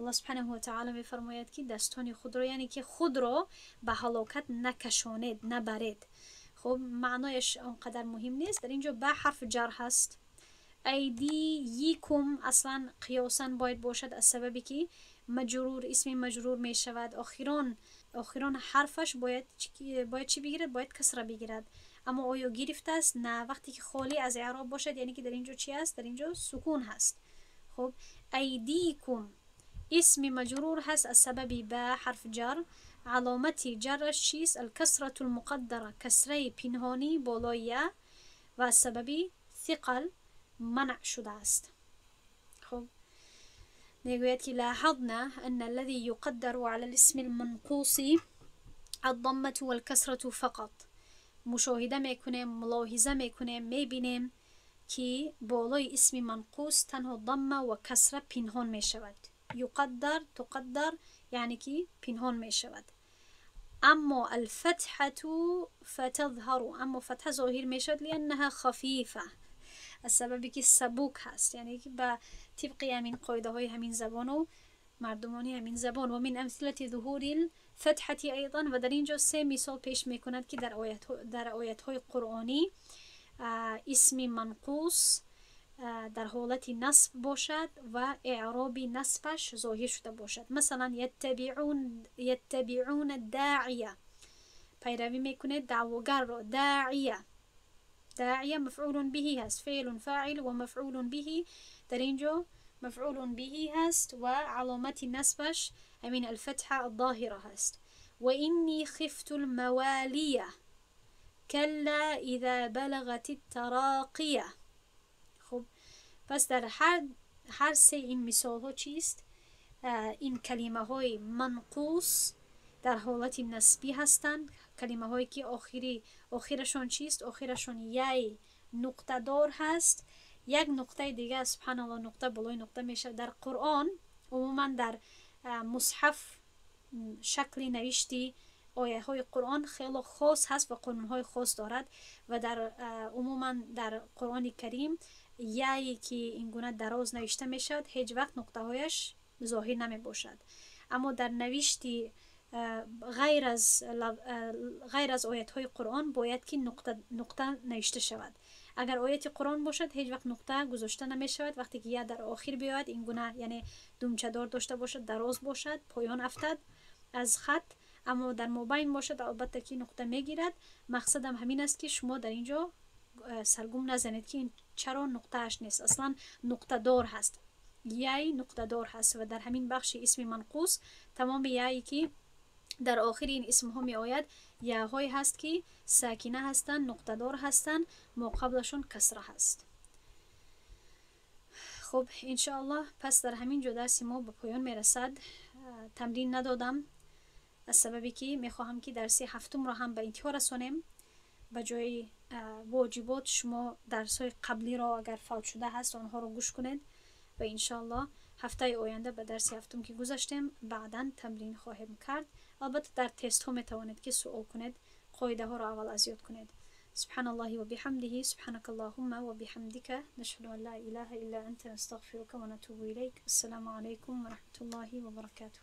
الله سبحانه و تعالی میفرماید که دستان خود را، یعنی که خود را به هلاکت نکشانید، نبرید. خب معنایش اونقدر مهم نیست. در اینجا به حرف جر هست. ایدیکم اصلا قیاسا باید باشد، از سببی که مجرور، اسم مجرور می شود. آخران حرفش باید چی بگیرد؟ باید کسره بگیرد. اما آیا گرفته است؟ نه. وقتی که خالی از اعراب باشد یعنی که در اینجا چی است؟ در اینجا سکون هست. خب ایدیکم اسم مجرور هست از سبب به حرف جر. علامتی جرش چیست؟ الکسرة المقدره، کسره پنهانی بالای و از سبب ثقل منع شده است. خب میگوید که لاحظنا ان الذي يقدر على الاسم المنقوص الضمة والكسرة فقط. مشاهده میکنیم، ملاحظه میکنیم، میبینیم که بالای اسم منقوص تنها ضمه و کسره پنهان میشود. یقدر، تقدر یعنی که پنهان میشود. اما الفتحة فتظهر، اما فتحه ظاهر میشود لانها خفیفه، از سببی که سبوک هست، یعنی که به طبق همین قاعده های همین زبان و مردمانی همین زبان. و من امثله ظهور الفتحه ایضا، و در اینجا 3 مثال پیش میکند که در آیات های قرآنی اسم منقوص در حالت نصب باشد و اعراب نصبش ظاهر شده باشد. مثلا یتبعون الداعیه، پیروی میکنه دعوگر را. داعیه مفعول به هست، فعل فاعل و مفعول به. در اینجا مفعول به هست و علامت نصبش همین الفتحه الظاهره هست. و اینی خفت الموالیه کلا اذا بلغت التراقیه. خب پس در هر 3 این مثال ها چیست؟ این کلمه های منقوص در حالت نسبی هستند. کلمه هایی که آخرشان چیست؟ آخرشان یای نقطه دار هست. یک نقطه دیگه سبحان الله نقطه بالای نقطه میشه. در قرآن عموما در مصحف شکل نوشتی آیه های قرآن خیلی خاص هست و قانون های خاص دارد و در عموما در قرآن کریم یایی که این گونه دراز نوشته میشد هیچ وقت نقطه هایش ظاهر نمی باشد. اما در نوشتی غیر از آیات های قرآن باید که نقطه نوشته شود. اگر آیت قرآن باشد هیچ وقت نقطه گذاشته نمی شود. وقتی که یا در آخر بیاید این گونه، یعنی دومچه دار داشته باشد، دراز باشد، پایان افتد از خط، اما در مابین باشد البته که نقطه میگیرد. مقصدم همین است که شما در اینجا سرگم نزنید که این چرا نقطه اش نیست. اصلا نقطه دار هست، یای نقطه دار هست و در همین بخش اسم منقوص تمام یایی که در آخر این اسم ها می آید یاهایی هست که ساکنه هستند، نقطه دار هستند، ما قبلشون کسره هست. خب انشاءالله پس در همین جا درس ما به پایان می رسد. تمرین ندادم از سببی که می خواهم که درس 7 را هم به انتها رسانیم. به جای واجبات شما درس های قبلی را اگر فوت شده هست آنها را گوش کنید و انشاءالله هفته آینده به درس 7 که گذاشتیم بعداً تمرین خواهیم کرد. البته در تست ها می توانید که سوال کنید، قاعده ها را اول از یاد کنید. سبحان الله و بحمده، سبحانك اللهم و بحمدك، نشهد ان لا اله الا انت، نستغفرك و نتوب الیک. السلام علیکم و رحمت الله و برکاته.